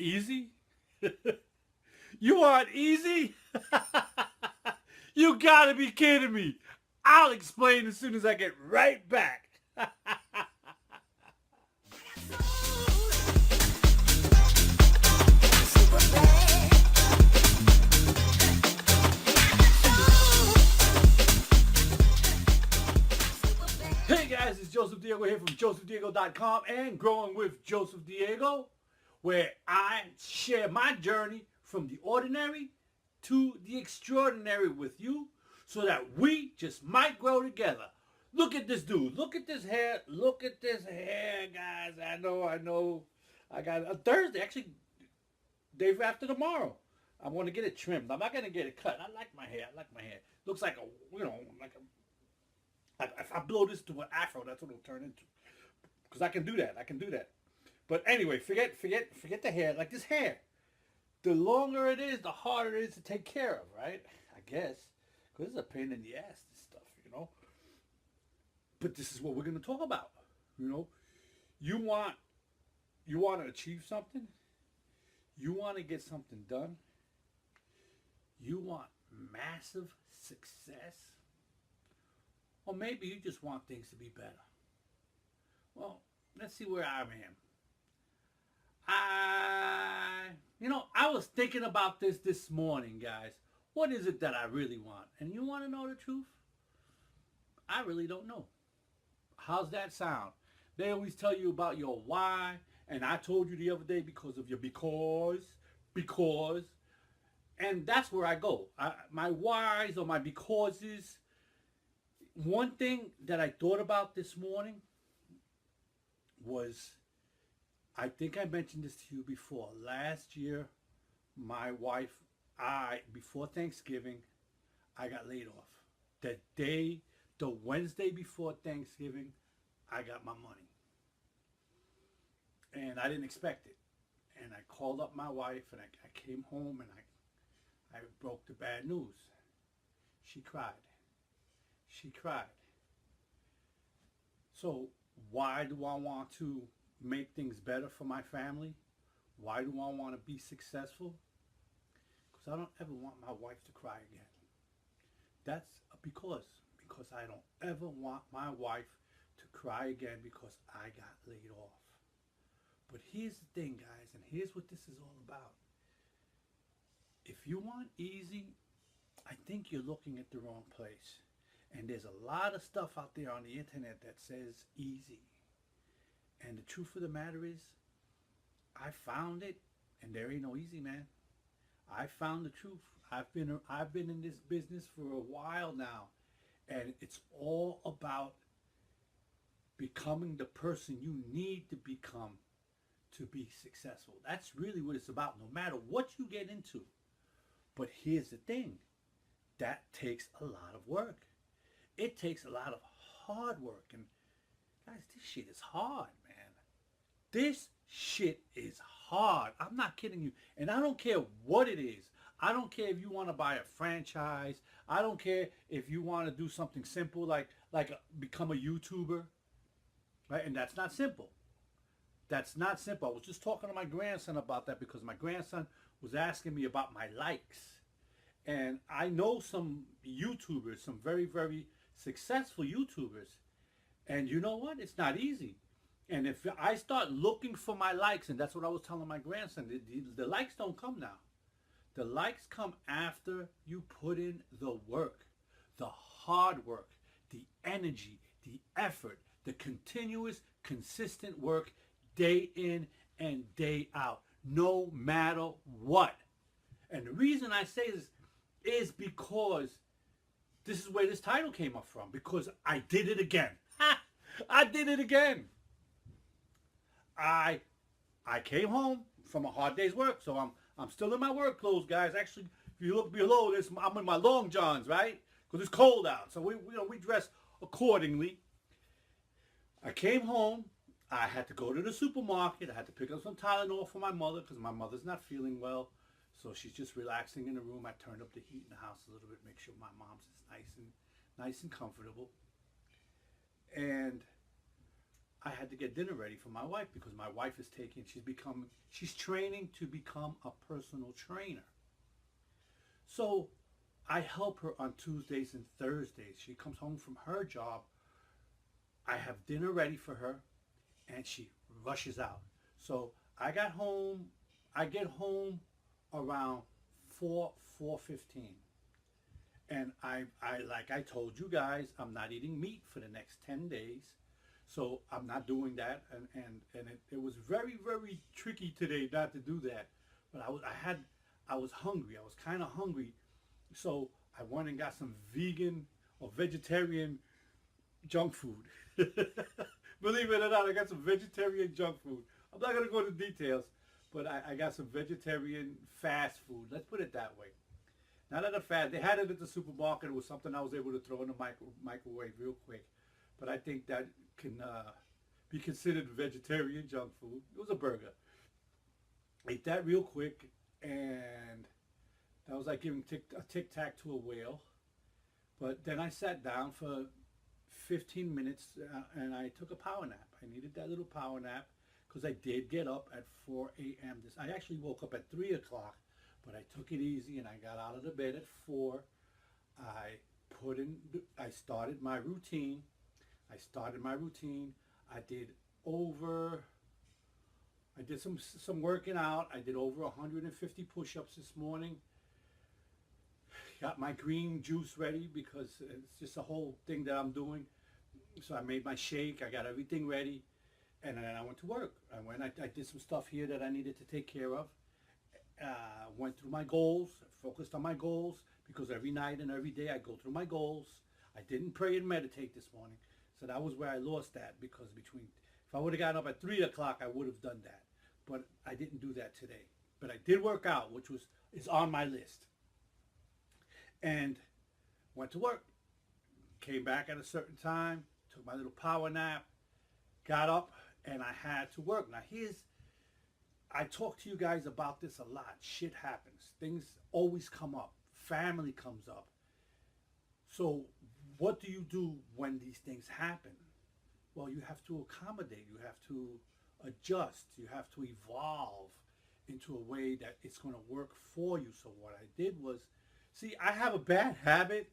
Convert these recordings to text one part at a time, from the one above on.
Easy? You want easy? You gotta be kidding me. I'll explain as soon as I get right back. Hey guys, it's Joseph Diego here from josephdiego.com and Growing with Joseph Diego, where I share my journey from the ordinary to the extraordinary with you so that we just might grow together. Look at this dude. Look at this hair. Look at this hair, guys. I know. I got a Thursday, actually, day after tomorrow. I'm going to get it trimmed. I'm not going to get it cut. I like my hair. Looks like if I blow this to an afro, that's what it'll turn into. Because I can do that. But anyway, forget the hair. Like this hair, the longer it is, the harder it is to take care of, right? I guess. Because it's a pain in the ass, this stuff. But this is what we're going to talk about. You want to achieve something. You want to get something done. You want massive success. Or maybe you just want things to be better. Well, let's see where I am. I was thinking about this morning, guys. What is it that I really want? And you want to know the truth? I really don't know. How's that sound? They always tell you about your why, and I told you the other day because of your because, and that's where I go. My whys or my becauses. One thing that I thought about this morning was, I think I mentioned this to you before. Last year, my wife, before Thanksgiving, I got laid off. The Wednesday before Thanksgiving, I got my money. And I didn't expect it. And I called up my wife and I came home and I broke the bad news. She cried. So why do I want to make things better for my family? Why do I want to be successful? Because I don't ever want my wife to cry again. That's because I don't ever want my wife to cry again because I got laid off. But here's the thing, guys, and here's what this is all about. If you want easy, I think you're looking at the wrong place. And there's a lot of stuff out there on the internet that says easy. And the truth of the matter is, I found it, and there ain't no easy, man. I found the truth. I've been in this business for a while now, and it's all about becoming the person you need to become to be successful. That's really what it's about, no matter what you get into. But here's the thing. That takes a lot of work. It takes a lot of hard work. And guys, this shit is hard, man. This shit is hard. I'm not kidding you. And I don't care what it is. I don't care if you want to buy a franchise. I don't care if you want to do something simple like become a YouTuber. Right? And that's not simple. That's not simple. I was just talking to my grandson about that because my grandson was asking me about my likes. And I know some YouTubers, some very, very successful YouTubers. And you know what? It's not easy. And if I start looking for my likes, and that's what I was telling my grandson, the likes don't come now. The likes come after you put in the work, the hard work, the energy, the effort, the continuous, consistent work day in and day out, no matter what. And the reason I say this is because this is where this title came up from, because I did it again. I did it again. I came home from a hard day's work, so I'm still in my work clothes, guys. Actually, if you look below this, I'm in my long johns, right? Because it's cold out, so we dress accordingly. I came home. I had to go to the supermarket. I had to pick up some Tylenol for my mother because my mother's not feeling well. So she's just relaxing in the room. I turned up the heat in the house a little bit, make sure my mom's is nice and comfortable. And I had to get dinner ready for my wife because my wife is she's training to become a personal trainer. So I help her on Tuesdays and Thursdays. She comes home from her job. I have dinner ready for her and she rushes out. So I get home around 4:15. And I like I told you guys, I'm not eating meat for the next 10 days. So I'm not doing that. And it was very, very tricky today not to do that. But I was hungry. I was kind of hungry. So I went and got some vegan or vegetarian junk food. Believe it or not, I got some vegetarian junk food. I'm not going to go into details, but I got some vegetarian fast food. Let's put it that way. Not at a fast. They had it at the supermarket. It was something I was able to throw in the microwave real quick. But I think that can be considered vegetarian junk food. It was a burger. Ate that real quick, and that was like giving a tic-tac to a whale. But then I sat down for 15 minutes and I took a power nap. I needed that little power nap because I did get up at 4 a.m. I actually woke up at 3 o'clock, but I took it easy and I got out of the bed at 4. I started my routine. I did some working out. I did over 150 push-ups this morning. Got my green juice ready because it's just a whole thing that I'm doing. So I made my shake. I got everything ready. And then I went to work. I did some stuff here that I needed to take care of. Went through my goals, focused on my goals, because every night and every day I go through my goals. I didn't pray and meditate this morning. So that was where I lost that, because if I would have gotten up at 3 o'clock, I would have done that. But I didn't do that today. But I did work out, which is on my list. And went to work. Came back at a certain time, took my little power nap, got up, and I had to work. Now I talk to you guys about this a lot. Shit happens. Things always come up. Family comes up. So what do you do when these things happen? Well, you have to accommodate. You have to adjust. You have to evolve into a way that it's going to work for you. So what I did was, I have a bad habit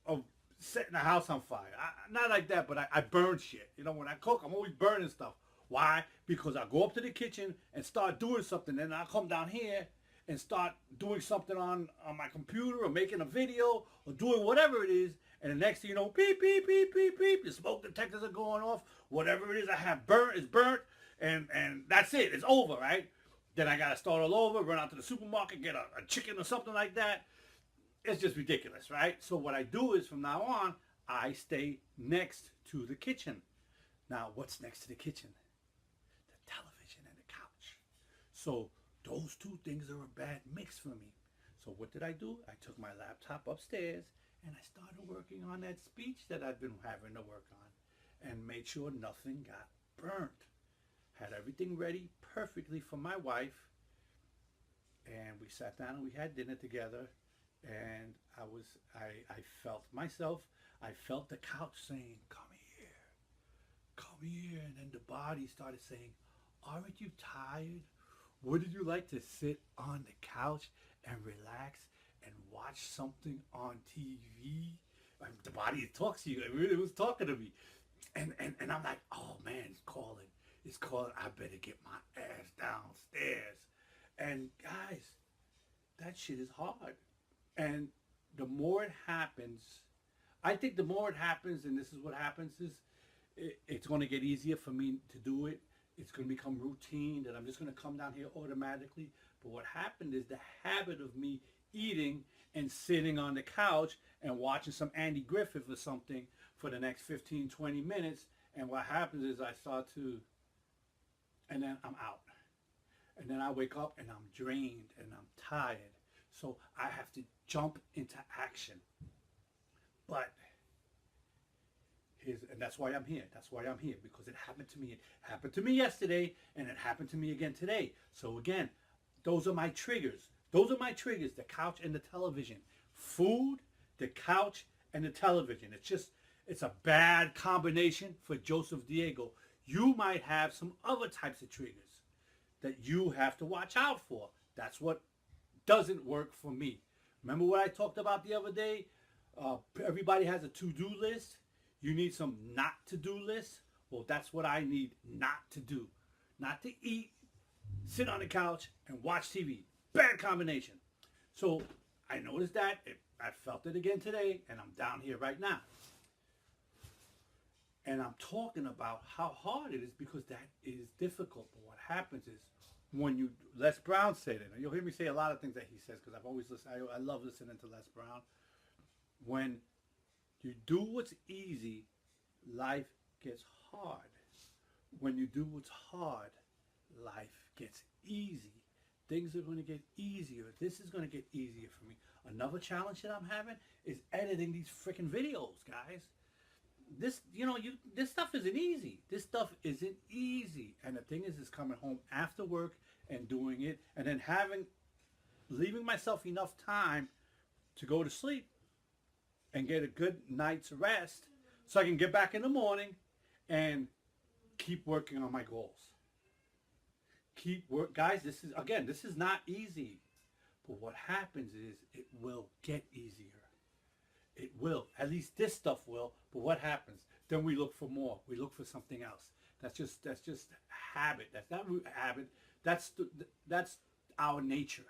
of setting the house on fire. Not like that, but I burn shit. When I cook, I'm always burning stuff. Why? Because I go up to the kitchen and start doing something, and I come down here and start doing something on my computer or making a video or doing whatever it is, and the next thing you know, beep, beep, beep, beep, beep, the smoke detectors are going off, whatever it is I have burnt is burnt, and that's it, it's over, right? Then I gotta start all over, run out to the supermarket, get a chicken or something like that. It's just ridiculous, right? So what I do is, from now on, I stay next to the kitchen. Now, what's next to the kitchen? The television and the couch. So those two things are a bad mix for me. So what did I do? I took my laptop upstairs and I started working on that speech that I've been having to work on, and made sure nothing got burnt. Had everything ready perfectly for my wife, and we sat down and we had dinner together, and I felt myself, I felt the couch saying, come here, and then the body started saying, aren't you tired? Wouldn't you like to sit on the couch and relax and watch something on TV? The body talks to you. It was talking to me. And I'm like, oh man, it's calling. I better get my ass downstairs. And guys, that shit is hard. And the more it happens, I think the more it happens, and this is what happens, is it's going to get easier for me to do it. It's going to become routine, that I'm just going to come down here automatically. But what happened is the habit of me eating and sitting on the couch and watching some Andy Griffith or something for the next 15, 20 minutes. And what happens is I start to, and then I'm out. And then I wake up and I'm drained and I'm tired. So I have to jump into action. But and that's why I'm here. That's why I'm here, because it happened to me. It happened to me yesterday, and it happened to me again today. So again, those are my triggers. Those are my triggers, the couch and the television. Food, the couch, and the television. It's a bad combination for Joseph Diego. You might have some other types of triggers that you have to watch out for. That's what doesn't work for me. Remember what I talked about the other day? Everybody has a to-do list. You need some not to-do lists. Well, that's what I need not to do. Not to eat, sit on the couch, and watch TV. Bad combination. So I noticed that. I felt it again today, and I'm down here right now. And I'm talking about how hard it is because that is difficult. But what happens is when you, Les Brown said it, and you'll hear me say a lot of things that he says because I've always listened, I love listening to Les Brown. When you do what's easy, life gets hard. When you do what's hard, life gets easy. Things are going to get easier. This is going to get easier for me. Another challenge that I'm having is editing these freaking videos, guys. This, this stuff isn't easy. This stuff isn't easy. And the thing is coming home after work and doing it, and then leaving myself enough time to go to sleep and get a good night's rest so I can get back in the morning and keep working on my goals. Guys, this is not easy. But what happens is it will get easier. It will. At least this stuff will. But what happens? Then we look for more. We look for something else. That's just habit. That's not habit. That's our nature.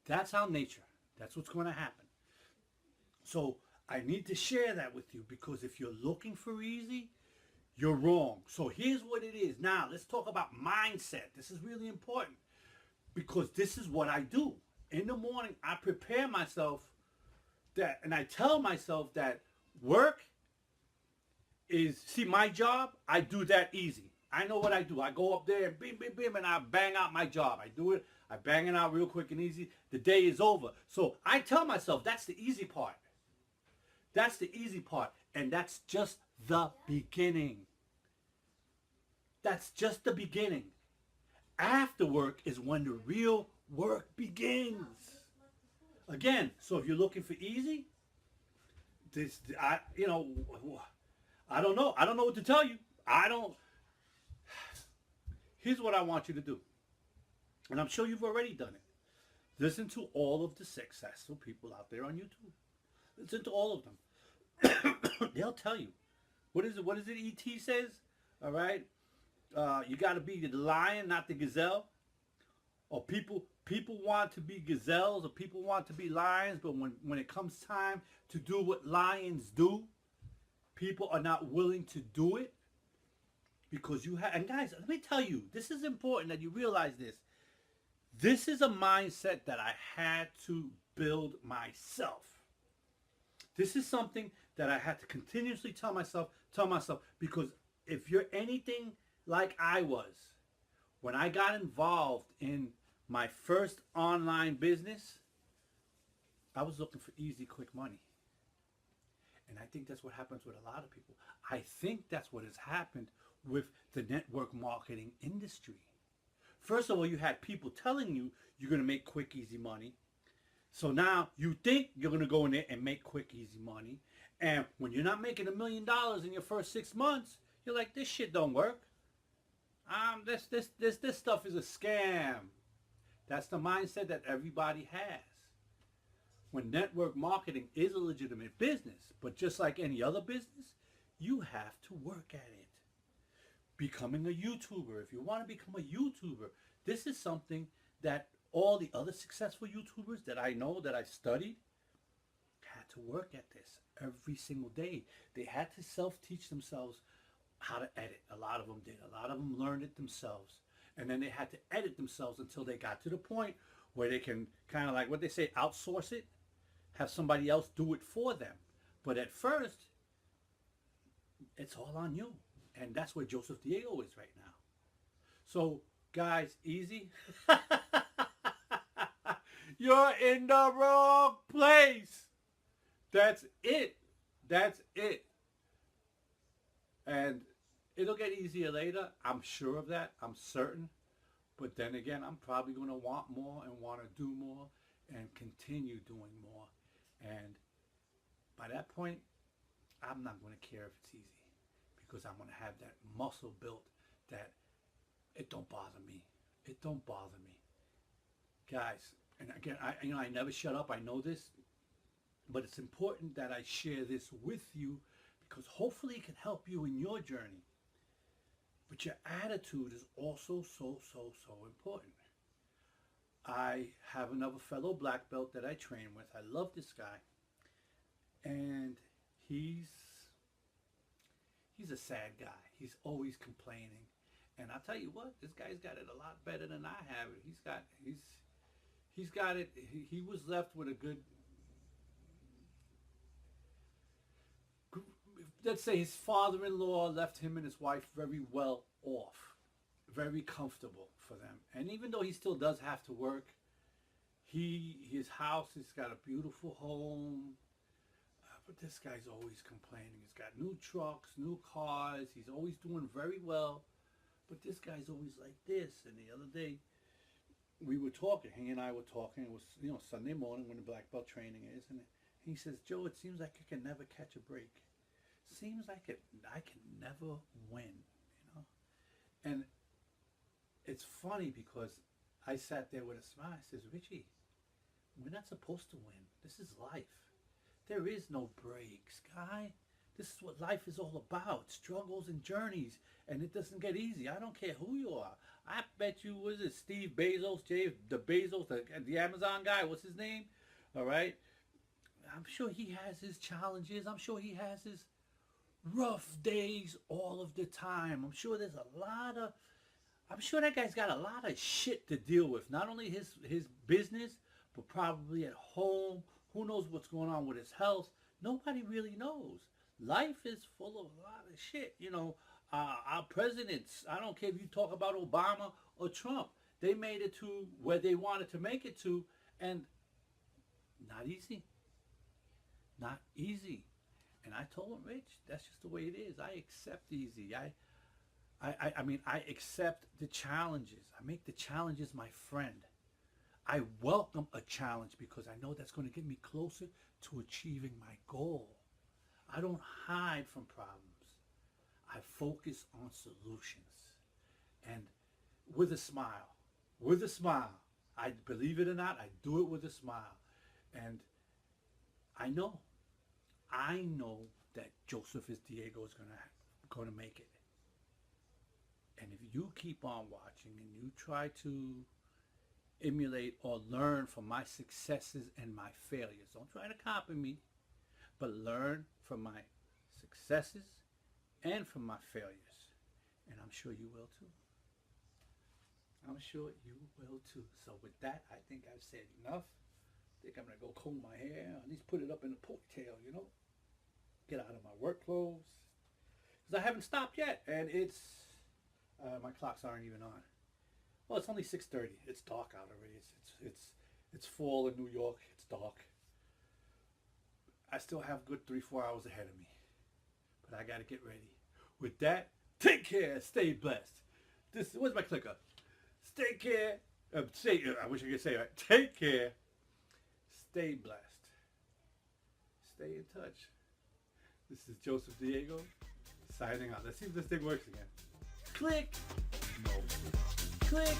That's our nature. That's what's going to happen. So I need to share that with you because if you're looking for easy, you're wrong. So here's what it is. Now let's talk about mindset. This is really important because this is what I do. In the morning, I prepare myself and I tell myself that work is, my job, I do that easy. I know what I do. I go up there and bim, bim, bim, and I bang out my job. I do it. I bang it out real quick and easy. The day is over. So I tell myself that's the easy part. That's the easy part. And that's just the beginning. That's just the beginning. After work is when the real work begins. Again, so if you're looking for easy, I don't know. I don't know what to tell you. Here's what I want you to do. And I'm sure you've already done it. Listen to all of the successful people out there on YouTube. Listen to all of them. They'll tell you. What is it E.T. says? All right? You got to be the lion, not the gazelle. Or people want to be gazelles, or people want to be lions, but when it comes time to do what lions do, people are not willing to do it because you have. And guys, let me tell you, this is important that you realize this. This is a mindset that I had to build myself. This is something that I had to continuously tell myself, because if you're anything like I was, when I got involved in my first online business, I was looking for easy, quick money. And I think that's what happens with a lot of people. I think that's what has happened with the network marketing industry. First of all, you had people telling you you're going to make quick, easy money. So now you think you're going to go in there and make quick, easy money. And when you're not making $1 million in your first 6 months, you're like, this shit don't work. This stuff is a scam. That's the mindset that everybody has. When network marketing is a legitimate business, but just like any other business, you have to work at it. Becoming a YouTuber, if you want to become a YouTuber, this is something that all the other successful YouTubers that I know, that I studied, had to work at this every single day. They had to self-teach themselves how to edit. A lot of them did. A lot of them learned it themselves. And then they had to edit themselves until they got to the point where they can kind of, like what they say, outsource it, have somebody else do it for them. But at first, it's all on you. And that's where Joseph Diego is right now. So, guys, easy. You're in the wrong place. That's it. That's it. And it'll get easier later. I'm sure of that. I'm certain. But then again, I'm probably going to want more and want to do more and continue doing more. And by that point, I'm not going to care if it's easy. because I'm going to have that muscle built that it don't bother me. It don't bother me. Guys, and again, I never shut up. I know this, but it's important that I share this with you because hopefully it can help you in your journey. But your attitude is also so important. I have another fellow black belt that I train with. I love this guy. And he's a sad guy. He's always complaining. And I'll tell you what, this guy's got it a lot better than I have it. He's got it. He was left with a good, let's say his father-in-law left him and his wife very well off, very comfortable for them. And even though he still does have to work, his house has got a beautiful home. But this guy's always complaining. He's got new trucks, new cars. He's always doing very well. But this guy's always like this. And the other day, we were talking. He and I were talking. It was, Sunday morning when the black belt training is. And he says, Joe, it seems like I can never catch a break. Seems like I can never win, And it's funny because I sat there with a smile. I says, Richie, we're not supposed to win. This is life. There is no breaks, guy. This is what life is all about. Struggles and journeys. And it doesn't get easy. I don't care who you are. I bet you, was it Steve Bezos, the Amazon guy, what's his name? All right. I'm sure he has his challenges. I'm sure he has his rough days all of the time. I'm sure I'm sure that guy's got a lot of shit to deal with. Not only his business, but probably at home. Who knows what's going on with his health? Nobody really knows. Life is full of a lot of shit. Our presidents, I don't care if you talk about Obama or Trump, they made it to where they wanted to make it to, and not easy. Not easy. And I told him, Rich, that's just the way it is. I accept easy. I accept the challenges. I make the challenges my friend. I welcome a challenge because I know that's going to get me closer to achieving my goal. I don't hide from problems. I focus on solutions. And with a smile. With a smile. I believe it or not, I do it with a smile. And I know that Joseph Diego is going to make it. And if you keep on watching and you try to emulate or learn from my successes and my failures, don't try to copy me, but learn from my successes and from my failures. And I'm sure you will too. I'm sure you will too. So with that, I think I've said enough. I think I'm going to go comb my hair. At least put it up in a ponytail, Get out of my work clothes. Because I haven't stopped yet. And it's, my clocks aren't even on. Well, it's only 6:30. It's dark out already. It's fall in New York. It's dark. I still have a good 3-4 hours ahead of me. But I got to get ready. With that, take care. Stay blessed. Where's my clicker? Take care. I wish I could say it right. Take care. Stay blessed. Stay in touch. This is Joseph Diego signing out. Let's see if this thing works again. Click. No. Click.